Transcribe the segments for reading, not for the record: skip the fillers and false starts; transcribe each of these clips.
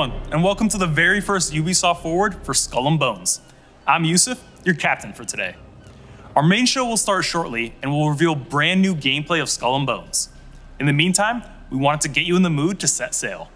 everyone, and welcome to the very first Ubisoft Forward for Skull and Bones. I'm Yusuf, your captain for today. Our main show will start shortly, and we'll reveal brand new gameplay of Skull and Bones. In the meantime, we wanted to get you in the mood to set sail.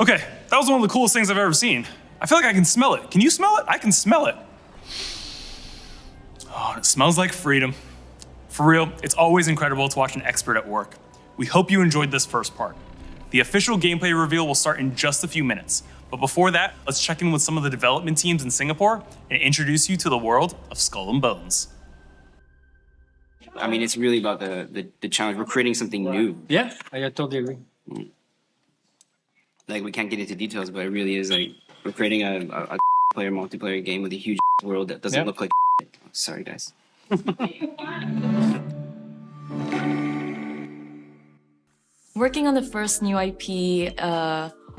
Okay, that was one of the coolest things I've ever seen. I feel like I can smell it. Can you smell it? I can smell it. Oh, it smells like freedom. For real, it's always incredible to watch an expert at work. We hope you enjoyed this first part. The official gameplay reveal will start in just a few minutes. But before that, let's check in with some of the development teams in Singapore and introduce you to the world of Skull and Bones. I mean, it's really about the challenge. We're creating something new. Yeah, I totally agree. Like, we can't get into details, but it really is like we're creating a player multiplayer game with a huge world that doesn't look like. Sorry, guys. Working on the first new IP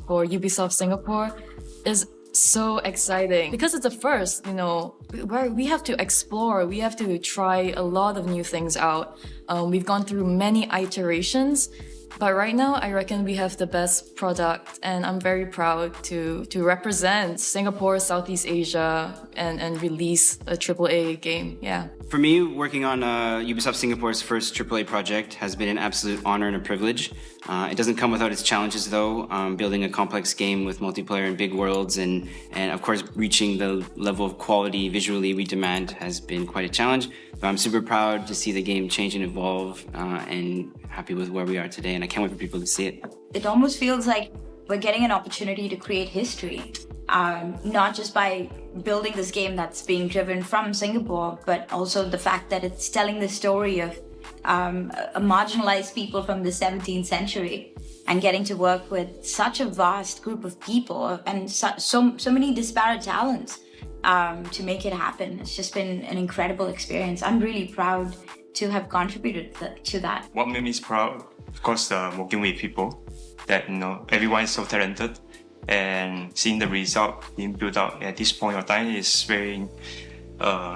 for Ubisoft Singapore is so exciting because it's a first, you know, where we have to explore, we have to try a lot of new things out. We've gone through many iterations, but right now I reckon we have the best product, and I'm very proud to represent Singapore, Southeast Asia, and release a AAA game. Yeah. For me, working on Ubisoft Singapore's first AAA project has been an absolute honor and a privilege. It doesn't come without its challenges, though. Building a complex game with multiplayer and big worlds, and of course, reaching the level of quality visually we demand has been quite a challenge. But I'm super proud to see the game change and evolve, and happy with where we are today. And I can't wait for people to see it. It almost feels like we're getting an opportunity to create history, not just by building this game that's being driven from Singapore, but also the fact that it's telling the story of a marginalized people from the 17th century and getting to work with such a vast group of people and so many disparate talents to make it happen. It's just been an incredible experience. I'm really proud to have contributed to that. What made me proud, of course, working with people that, you know, everyone is so talented, and seeing the result being built up at this point of time is very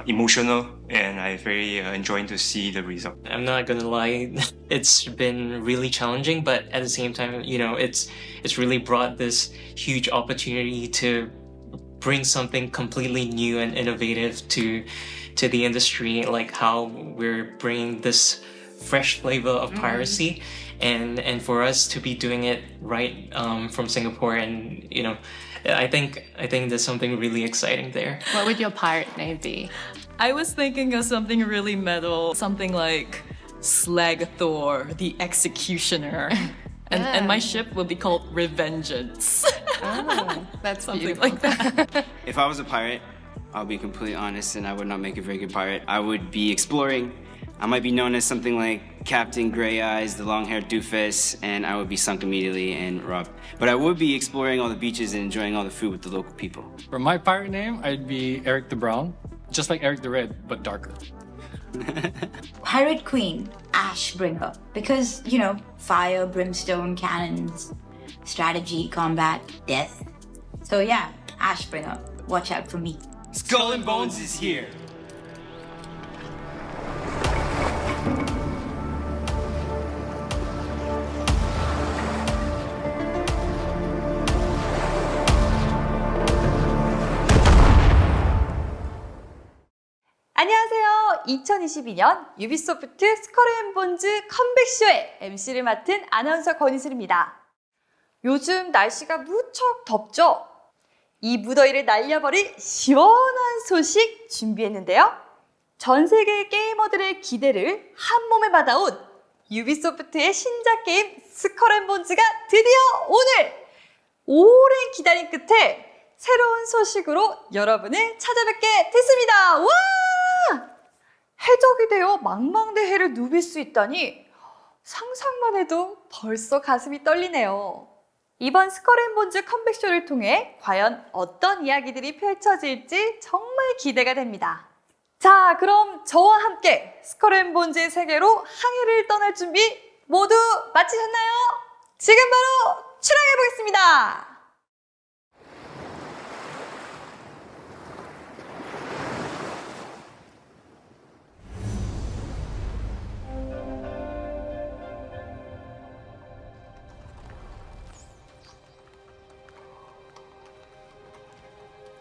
emotional, and I very enjoying to see the result. I'm not gonna lie, it's been really challenging, but at the same time, you know, it's really brought this huge opportunity to bring something completely new and innovative to the industry, like how we're bringing this fresh flavor of piracy, and for us to be doing it right from Singapore, and you know, I think there's something really exciting there. What would your pirate name be? I was thinking of something really metal, something like Slag Thor, the Executioner. And my ship will be called Revengeance. Oh, that's something beautiful. like that. If I was a pirate, I'll be completely honest, and I would not make a very good pirate. I would be exploring. I might be known as something like Captain Grey Eyes, the long-haired doofus, and I would be sunk immediately and robbed. But I would be exploring all the beaches and enjoying all the food with the local people. For my pirate name, I'd be Eric the Brown, just like Eric the Red, but darker. Pirate Queen, Ashbringer, because, you know, fire, brimstone, cannons, strategy, combat, death. So yeah, Ashbringer, watch out for me. Skull and Bones is here. 안녕하세요. 2022년 유비소프트 스컬앤본즈 컴백쇼의 MC를 맡은 아나운서 권희슬입니다. 요즘 날씨가 무척 덥죠? 이 무더위를 날려버릴 시원한 소식 준비했는데요. 전 세계 게이머들의 기대를 한 몸에 받아온 유비소프트의 신작 게임 스컬앤본즈가 드디어 오늘 오랜 기다림 끝에 새로운 소식으로 여러분을 찾아뵙게 됐습니다. 와! 해적이 되어 망망대해를 누빌 수 있다니 상상만 해도 벌써 가슴이 떨리네요. 이번 스컬앤본즈 컴백쇼를 통해 과연 어떤 이야기들이 펼쳐질지 정말 기대가 됩니다. 자, 그럼 저와 함께 스컬앤본즈의 세계로 항해를 떠날 준비 모두 마치셨나요? 지금 바로 출항해 보겠습니다.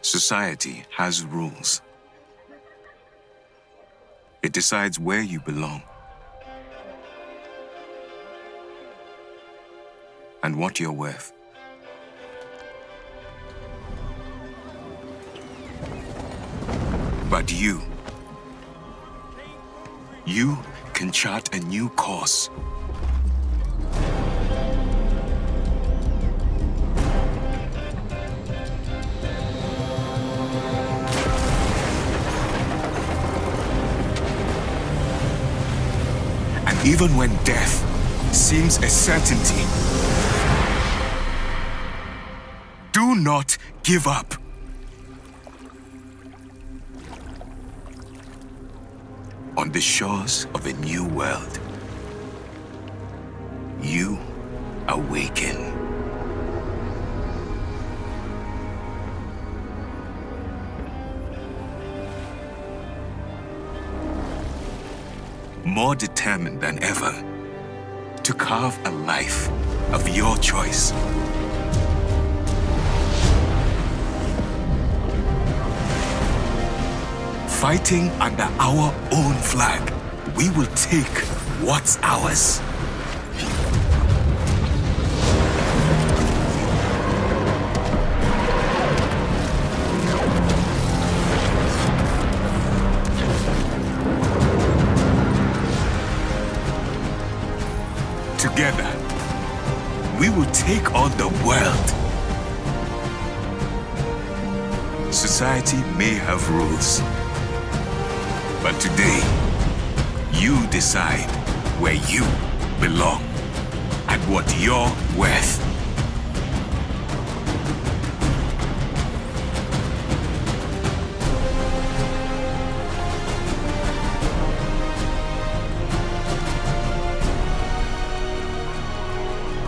Society has rules. It decides where you belong and what you're worth. But you can chart a new course. And even when death seems a certainty, do not give up. On the shores of a new world, you awaken. More determined than ever to carve a life of your choice. Fighting under our own flag, we will take what's ours. Together, we will take on the world. Society may have rules, but today, you decide where you belong and what you're worth.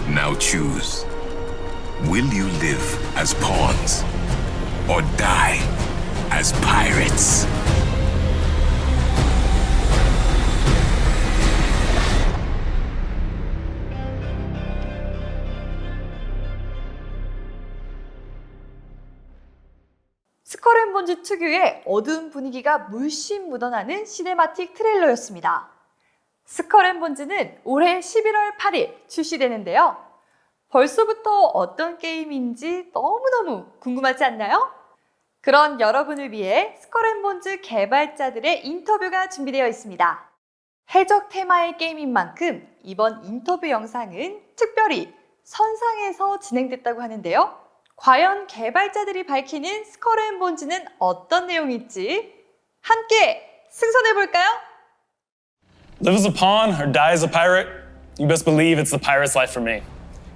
Now choose. Will you live as pawns or die as pirates? 스컬앤본즈 특유의 어두운 분위기가 물씬 묻어나는 시네마틱 트레일러였습니다. 스컬앤본즈는 올해 11월 8일 출시되는데요. 벌써부터 어떤 게임인지 너무너무 궁금하지 않나요? 그런 여러분을 위해 스컬앤본즈 개발자들의 인터뷰가 준비되어 있습니다. 해적 테마의 게임인 만큼 이번 인터뷰 영상은 특별히 선상에서 진행됐다고 하는데요. 과연 개발자들이 밝히는 스컬앤본즈는 어떤 내용일지 함께 승선해볼까요? Live as a pawn or die as a pirate? You best believe it's the pirate's life for me.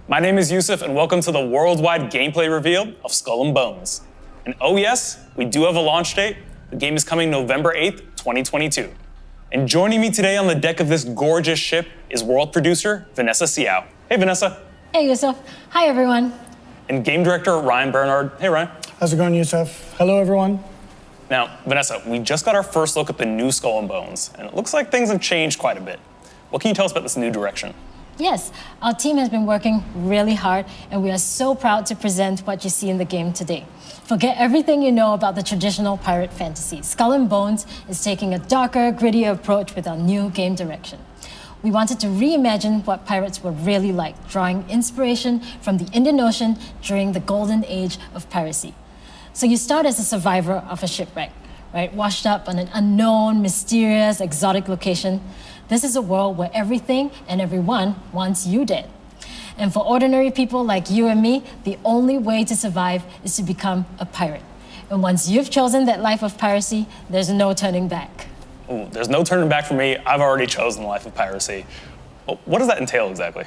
My name is Yusuf and welcome to the worldwide gameplay reveal of Skull and Bones. And oh yes, we do have a launch date. The game is coming November 8th, 2022. And joining me today on the deck of this gorgeous ship is world producer Vanessa Siao. Hey Vanessa. Hey Yusuf. Hi everyone. And game director Ryan Bernard. Hey Ryan. How's it going, Yusuf? Hello, everyone. Now, Vanessa, we just got our first look at the new Skull and Bones, and it looks like things have changed quite a bit. What can you tell us about this new direction? Yes, our team has been working really hard, and we are so proud to present what you see in the game today. Forget everything you know about the traditional pirate fantasy. Skull and Bones is taking a darker, grittier approach with our new game direction. We wanted to reimagine what pirates were really like, drawing inspiration from the Indian Ocean during the golden age of piracy. So you start as a survivor of a shipwreck, right? Washed up on an unknown, mysterious, exotic location. This is a world where everything and everyone wants you dead. And for ordinary people like you and me, the only way to survive is to become a pirate. And once you've chosen that life of piracy, there's no turning back. Ooh, there's no turning back for me. I've already chosen the life of piracy. Well, what does that entail exactly?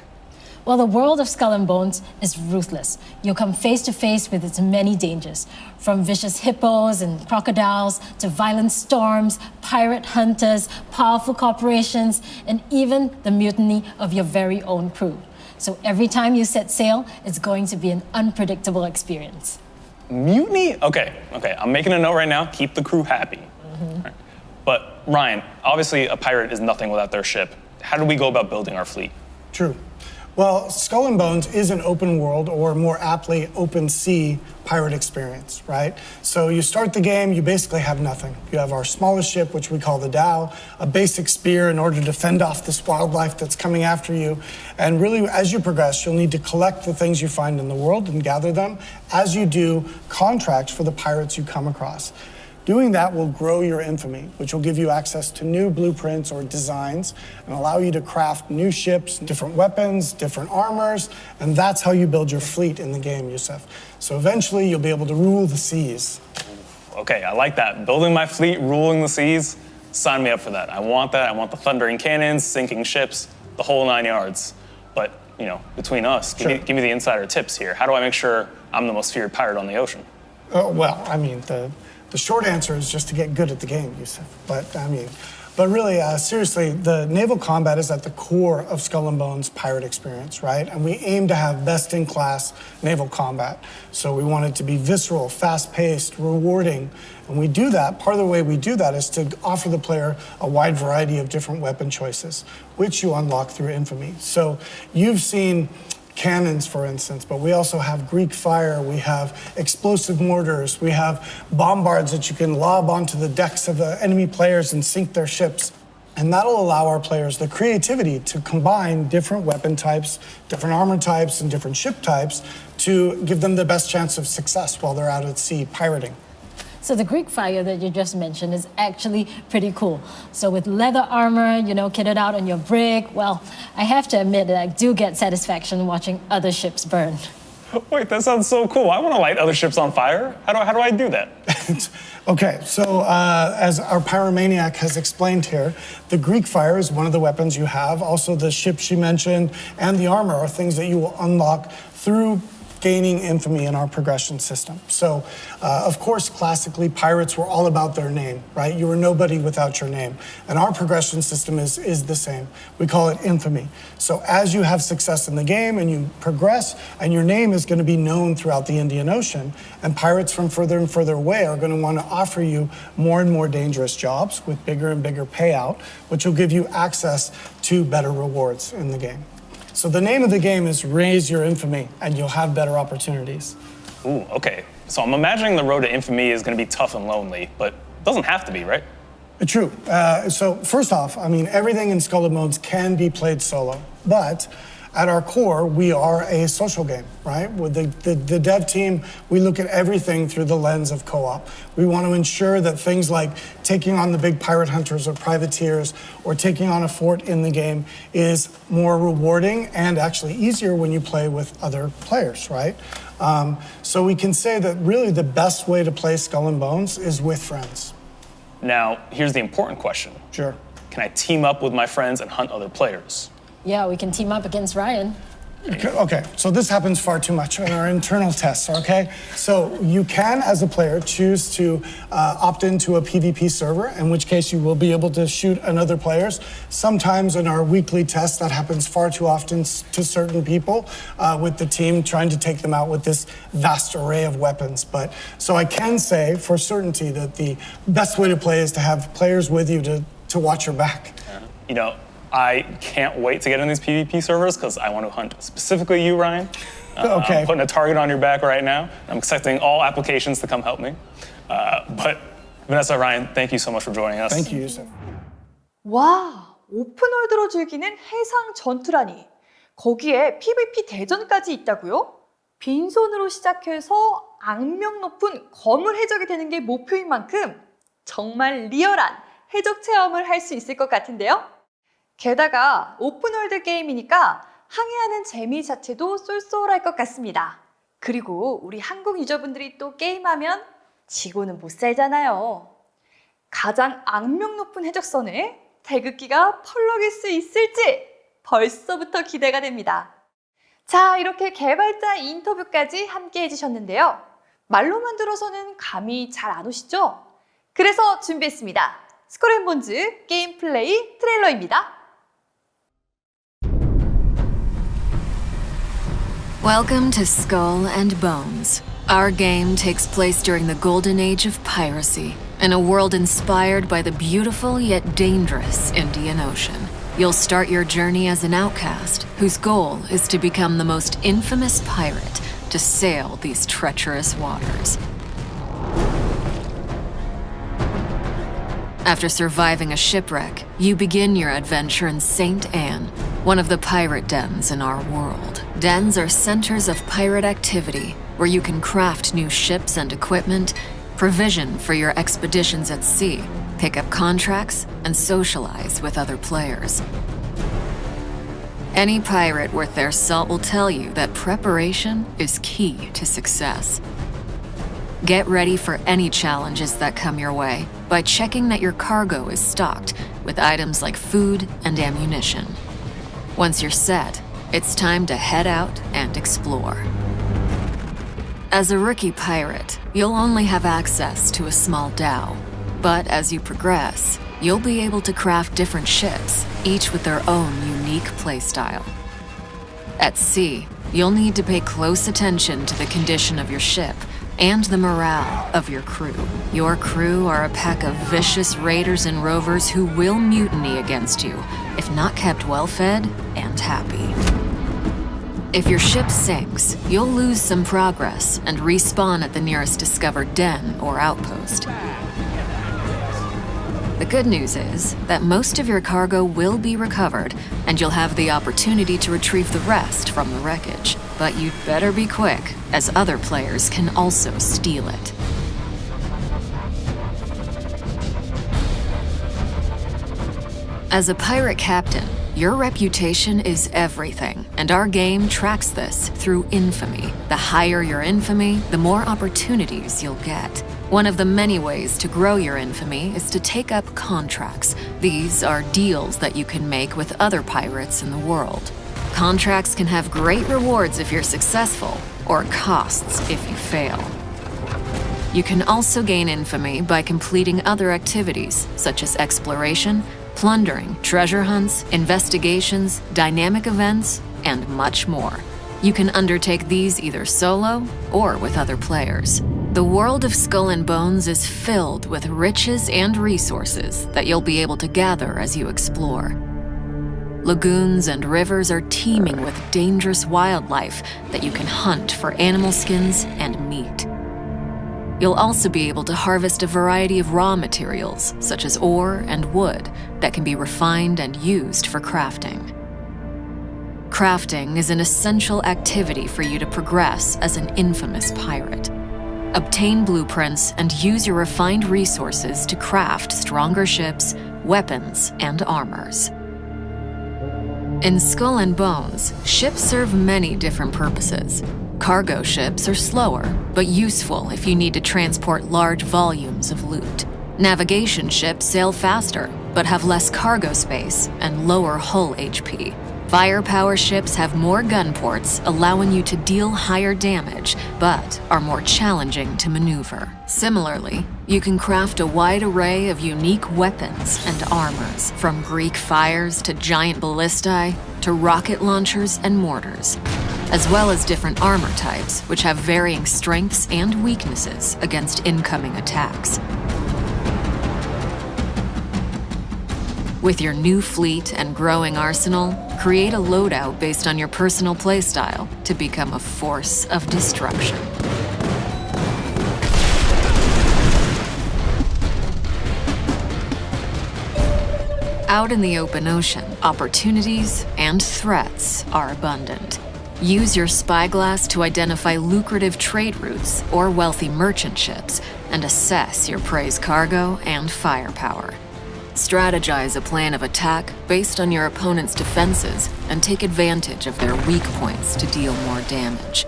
Well, the world of Skull and Bones is ruthless. You'll come face to face with its many dangers, from vicious hippos and crocodiles to violent storms, pirate hunters, powerful corporations, and even the mutiny of your very own crew. So every time you set sail, it's going to be an unpredictable experience. Mutiny? Okay, I'm making a note right now. Keep the crew happy. Right. But Ryan, obviously a pirate is nothing without their ship. How do we go about building our fleet? True. Well, Skull and Bones is an open world, or more aptly, open sea pirate experience, right? So you start the game, you basically have nothing. You have our smallest ship, which we call the Dhow, a basic spear in order to fend off this wildlife that's coming after you. And really, as you progress, you'll need to collect the things you find in the world and gather them. As you do, contracts for the pirates you come across. Doing that will grow your infamy, which will give you access to new blueprints or designs and allow you to craft new ships, different weapons, different armors, and that's how you build your fleet in the game, Yusuf. So eventually you'll be able to rule the seas. Okay, I like that. Building my fleet, ruling the seas, sign me up for that. I want that. I want the thundering cannons, sinking ships, the whole 9 yards. But, you know, between us, give me the insider tips here. How do I make sure I'm the most feared pirate on the ocean? Well, I mean, the short answer is just to get good at the game, Yusuf. But really, seriously, the naval combat is at the core of Skull and Bones' pirate experience, right? And we aim to have best-in-class naval combat. So we want it to be visceral, fast-paced, rewarding. And we do that, part of the way we do that is to offer the player a wide variety of different weapon choices, which you unlock through infamy. So you've seen cannons, for instance, but we also have Greek fire, we have explosive mortars, we have bombards that you can lob onto the decks of the enemy players and sink their ships. And that'll allow our players the creativity to combine different weapon types, different armor types, and different ship types to give them the best chance of success while they're out at sea pirating. So the Greek fire that you just mentioned is actually pretty cool. So with leather armor, you know, kitted out on your brig, well, I have to admit that I do get satisfaction watching other ships burn. Wait, that sounds so cool. I want to light other ships on fire. How do I do that? Okay, so as our pyromaniac has explained here, the Greek fire is one of the weapons you have. Also, the ships she mentioned and the armor are things that you will unlock through gaining infamy in our progression system. So, of course, classically, pirates were all about their name, right? You were nobody without your name. And our progression system is the same. We call it infamy. So as you have success in the game and you progress, and your name is going to be known throughout the Indian Ocean, and pirates from further and further away are going to want to offer you more and more dangerous jobs with bigger and bigger payout, which will give you access to better rewards in the game. So the name of the game is Raise Your Infamy, and you'll have better opportunities. Ooh, okay. So I'm imagining the road to infamy is going to be tough and lonely, but it doesn't have to be, right? True. So first off, I mean, everything in Skull and Bones can be played solo, but at our core, we are a social game, right? With the dev team, we look at everything through the lens of co-op. We want to ensure that things like taking on the big pirate hunters or privateers or taking on a fort in the game is more rewarding and actually easier when you play with other players, right? So we can say that really the best way to play Skull and Bones is with friends. Now, here's the important question. Sure. Can I team up with my friends and hunt other players? Yeah, we can team up against Ryan. Okay, so this happens far too much in our internal tests, okay? So you can, as a player, choose to opt into a PvP server, in which case you will be able to shoot another players. Sometimes in our weekly tests, that happens far too often to certain people with the team trying to take them out with this vast array of weapons. But so I can say for certainty that the best way to play is to have players with you to watch your back. You know, I can't wait to get in these PvP servers because I want to hunt specifically you, Ryan. Okay. I'm putting a target on your back right now. I'm expecting all applications to come help me. But Vanessa, Ryan, thank you so much for joining us. Thank you, Yusuf. 와, 오픈월드로 즐기는 해상 전투라니. 거기에 PVP 대전까지 있다고요? 빈손으로 시작해서 악명 높은 거물 해적이 되는 게 목표인 만큼 정말 리얼한 해적 체험을 할 수 있을 것 같은데요? 게다가 오픈월드 게임이니까 항해하는 재미 자체도 쏠쏠할 것 같습니다. 그리고 우리 한국 유저분들이 또 게임하면 지고는 못 살잖아요. 가장 악명 높은 해적선에 태극기가 펄럭일 수 있을지 벌써부터 기대가 됩니다. 자, 이렇게 개발자 인터뷰까지 함께 해주셨는데요. 말로만 들어서는 감이 잘 안 오시죠? 그래서 준비했습니다. 스컬앤본즈 게임 플레이 트레일러입니다. Welcome to Skull and Bones. Our game takes place during the golden age of piracy, in a world inspired by the beautiful yet dangerous Indian Ocean. You'll start your journey as an outcast, whose goal is to become the most infamous pirate to sail these treacherous waters. After surviving a shipwreck, you begin your adventure in St. Anne, one of the pirate dens in our world. Dens are centers of pirate activity, where you can craft new ships and equipment, provision for your expeditions at sea, pick up contracts, and socialize with other players. Any pirate worth their salt will tell you that preparation is key to success. Get ready for any challenges that come your way by checking that your cargo is stocked with items like food and ammunition. Once you're set, it's time to head out and explore. As a rookie pirate, you'll only have access to a small dhow, but as you progress, you'll be able to craft different ships, each with their own unique playstyle. At sea, you'll need to pay close attention to the condition of your ship and the morale of your crew. Your crew are a pack of vicious raiders and rovers who will mutiny against you if not kept well-fed and happy. If your ship sinks, you'll lose some progress and respawn at the nearest discovered den or outpost. The good news is that most of your cargo will be recovered, and you'll have the opportunity to retrieve the rest from the wreckage. But you'd better be quick, as other players can also steal it. As a pirate captain, your reputation is everything, and our game tracks this through infamy. The higher your infamy, the more opportunities you'll get. One of the many ways to grow your infamy is to take up contracts. These are deals that you can make with other pirates in the world. Contracts can have great rewards if you're successful, or costs if you fail. You can also gain infamy by completing other activities, such as exploration, plundering, treasure hunts, investigations, dynamic events, and much more. You can undertake these either solo or with other players. The world of Skull and Bones is filled with riches and resources that you'll be able to gather as you explore. Lagoons and rivers are teeming with dangerous wildlife that you can hunt for animal skins and meat. You'll also be able to harvest a variety of raw materials, such as ore and wood, that can be refined and used for crafting. Crafting is an essential activity for you to progress as an infamous pirate. Obtain blueprints and use your refined resources to craft stronger ships, weapons, and armors. In Skull and Bones, ships serve many different purposes. Cargo ships are slower, but useful if you need to transport large volumes of loot. Navigation ships sail faster, but have less cargo space and lower hull HP. Firepower ships have more gun ports, allowing you to deal higher damage, but are more challenging to maneuver. Similarly, you can craft a wide array of unique weapons and armors, from Greek fires to giant ballistae to rocket launchers and mortars, as well as different armor types, which have varying strengths and weaknesses against incoming attacks. With your new fleet and growing arsenal, create a loadout based on your personal playstyle to become a force of destruction. Out in the open ocean, opportunities and threats are abundant. Use your spyglass to identify lucrative trade routes or wealthy merchant ships and assess your prey's cargo and firepower. Strategize a plan of attack based on your opponent's defenses and take advantage of their weak points to deal more damage.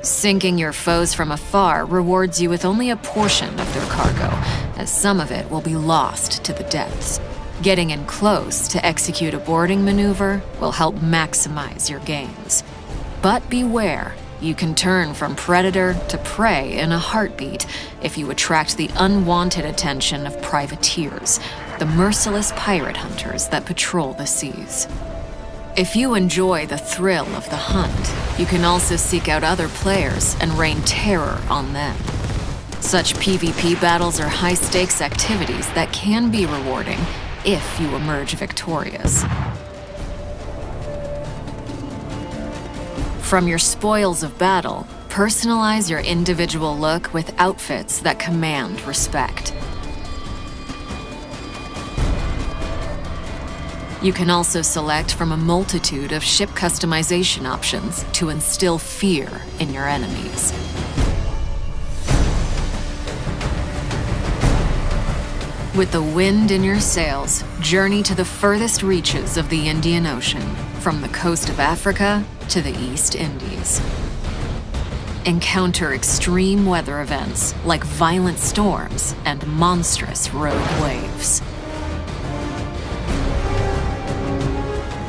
Sinking your foes from afar rewards you with only a portion of their cargo, as some of it will be lost to the depths. Getting in close to execute a boarding maneuver will help maximize your gains. But beware, you can turn from predator to prey in a heartbeat if you attract the unwanted attention of privateers, the merciless pirate hunters that patrol the seas. If you enjoy the thrill of the hunt, you can also seek out other players and rain terror on them. Such PvP battles are high-stakes activities that can be rewarding if you emerge victorious. From your spoils of battle, personalize your individual look with outfits that command respect. You can also select from a multitude of ship customization options to instill fear in your enemies. With the wind in your sails, journey to the furthest reaches of the Indian Ocean, from the coast of Africa to the East Indies. Encounter extreme weather events like violent storms and monstrous rogue waves.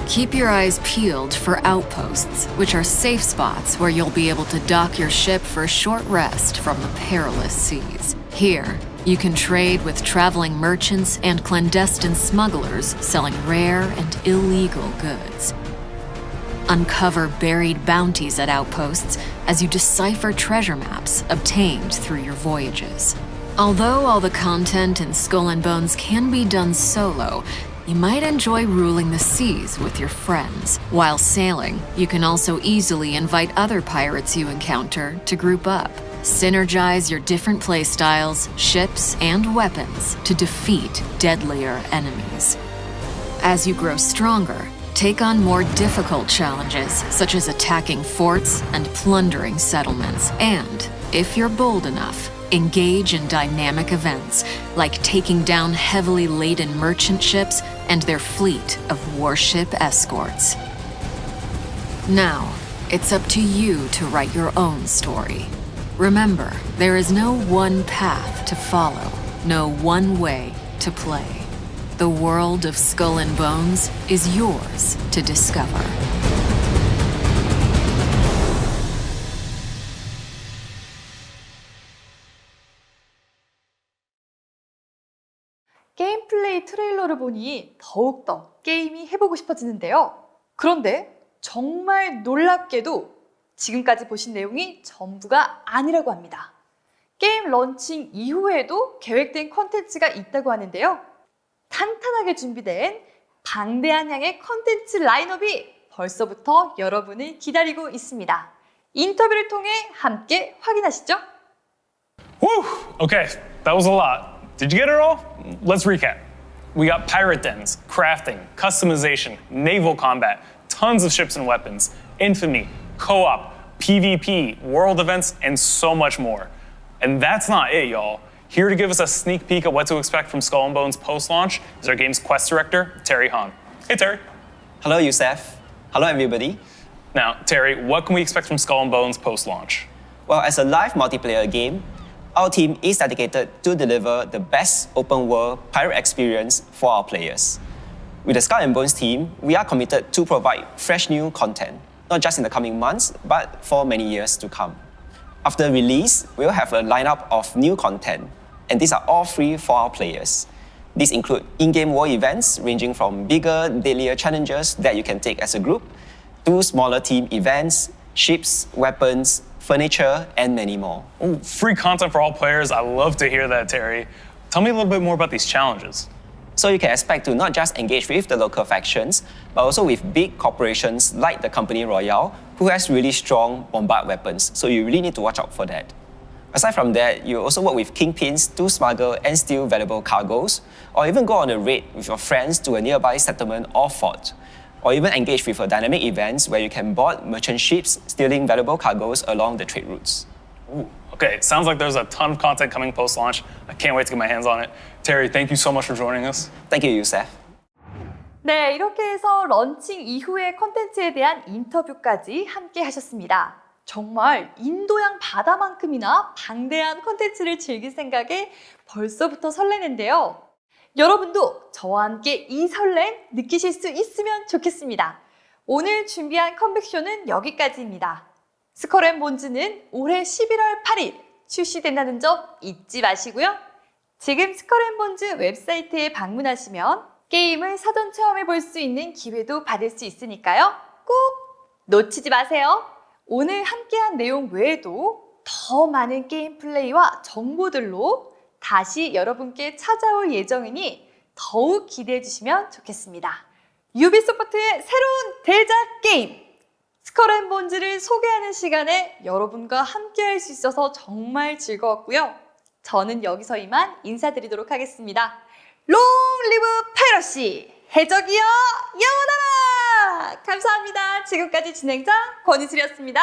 Keep your eyes peeled for outposts, which are safe spots where you'll be able to dock your ship for a short rest from the perilous seas. Here, you can trade with traveling merchants and clandestine smugglers selling rare and illegal goods. Uncover buried bounties at outposts as you decipher treasure maps obtained through your voyages. Although all the content in Skull and Bones can be done solo, you might enjoy ruling the seas with your friends. While sailing, you can also easily invite other pirates you encounter to group up. Synergize your different playstyles, ships, and weapons to defeat deadlier enemies. As you grow stronger, take on more difficult challenges, such as attacking forts and plundering settlements. And, if you're bold enough, engage in dynamic events, like taking down heavily laden merchant ships and their fleet of warship escorts. Now, it's up to you to write your own story. Remember, there is no one path to follow, no one way to play. The world of Skull and Bones is yours to discover. 게임 플레이 트레일러를 보니 더욱더 게임이 해보고 싶어지는데요. 그런데 정말 놀랍게도 지금까지 보신 내용이 전부가 아니라고 합니다. 게임 런칭 이후에도 계획된 콘텐츠가 있다고 하는데요. 탄탄하게 준비된 방대한 양의 콘텐츠 라인업이 벌써부터 여러분을 기다리고 있습니다. 인터뷰를 통해 함께 확인하시죠. Woo! Okay, that was a lot. Did you get it all? Let's recap. We got pirate dens, crafting, customization, naval combat, tons of ships and weapons, infamy, co-op, PvP, world events, and so much more. And that's not it, y'all. Here to give us a sneak peek at what to expect from Skull and Bones post-launch is our game's quest director, Terry Han. Hey, Terry. Hello, Youssef. Hello, everybody. Now, Terry, what can we expect from Skull and Bones post-launch? Well, as a live multiplayer game, our team is dedicated to deliver the best open-world pirate experience for our players. With the Skull and Bones team, we are committed to provide fresh new content, not just in the coming months, but for many years to come. After release, we'll have a lineup of new content, and these are all free for our players. These include in-game war events ranging from bigger, deadlier challenges that you can take as a group, to smaller team events, ships, weapons, furniture, and many more. Ooh, free content for all players. I love to hear that, Terry. Tell me a little bit more about these challenges. So you can expect to not just engage with the local factions, but also with big corporations like the Company Royale, who has really strong bombard weapons, so you really need to watch out for that. Aside from that, you also work with kingpins to smuggle and steal valuable cargoes, or even go on a raid with your friends to a nearby settlement or fort, or even engage with dynamic events where you can board merchant ships stealing valuable cargoes along the trade routes. Ooh, okay, it sounds like there's a ton of content coming post-launch. I can't wait to get my hands on it. Terry, thank you so much for joining us. Thank you, Youssef. 네, 이렇게 해서 런칭 이후의 콘텐츠에 대한 인터뷰까지 함께 하셨습니다. 정말 인도양 바다만큼이나 방대한 콘텐츠를 즐길 생각에 벌써부터 설레는데요. 여러분도 저와 함께 이 설렘 느끼실 수 있으면 좋겠습니다. 오늘 준비한 컴백쇼는 여기까지입니다. 스컬앤본즈는 올해 11월 8일 출시된다는 점 잊지 마시고요. 지금 스컬앤본즈 웹사이트에 방문하시면 게임을 사전 체험해 볼 수 있는 기회도 받을 수 있으니까요. 꼭 놓치지 마세요. 오늘 함께한 내용 외에도 더 많은 게임 플레이와 정보들로 다시 여러분께 찾아올 예정이니 더욱 기대해 주시면 좋겠습니다. 유비소프트의 새로운 대작 게임 스컬앤본즈를 소개하는 시간에 여러분과 함께할 수 있어서 정말 즐거웠고요. 저는 여기서 이만 인사드리도록 하겠습니다. 롱 리브 파이러시! 해적이여 영원하라! 감사합니다. 지금까지 진행자 권희슬이었습니다.